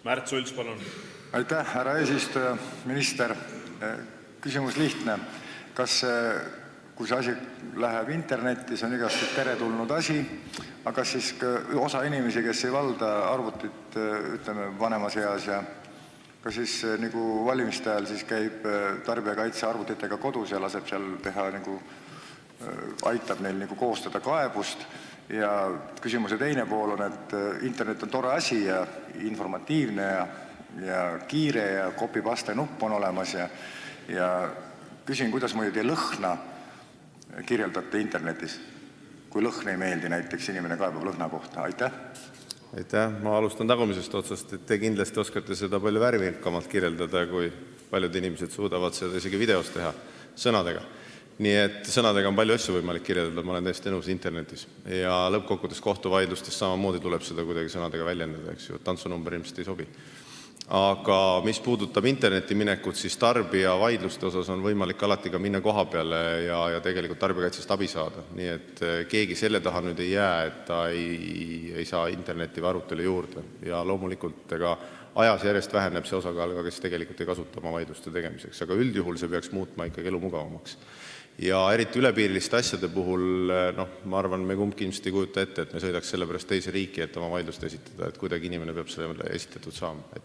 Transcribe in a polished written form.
Märt Sults, palun. Aitäh, härra eesistuja, minister. Küsimus lihtne. Kas kui see asi läheb internetti, see on igasti teretulnud asi, aga siis osa inimesi, kes ei valda arvutit, ütleme vanemas eas, ja kas siis nagu valimiste ajal siis käib tarbijakaitse arvutitega kodus ja laseb seal teha aitab neil koostada kaebust. Ja küsimuse teine pool on, et internet on tore asi ja informatiivne ja kiire ja copy-paste nupp on olemas ja küsin, kuidas muidu lõhna kirjeldate internetis, kui lõhn ei meeldi, näiteks inimene kaebab lõhna kohta. Aitäh! Aitäh! Ma alustan tagumisest otsast, et te kindlasti oskate seda palju värvikamalt kirjeldada, kui paljud inimesed suudavad seda isegi videos teha sõnadega. Nii et sõnadega on palju asju võimalik kirjeldada, ma olen täiesti nõus internetis. Ja lõppkokkuvõttes kohtuvaidlustes samamoodi tuleb seda kuidagi sõnadega väljendada, eks ju, tantsunumber ilmselt ei sobi. Aga mis puudutab interneti minekut, siis tarbija vaidluste osas on võimalik alati ka minna koha peale ja tegelikult tarbijakaitsest abi saada. Nii et keegi selle taha nüüd ei jää, et ta ei saa interneti või arvutile juurde. Ja loomulikult ajas järjest väheneb see osakaal, kes tegelikult ei kasuta oma vaidluste tegemiseks. Aga üldjuhul see peaks muutma ikkagi elu mugavamaks. Ja eriti ülepiiriliste asjade puhul, ma arvan, me kumbki ilmselt ei kujuta ette, et me sõidaks selle pärast teise riiki, et oma vaidlust esitada, et kuidagi inimene peab selle esitatud saama. Aitäh!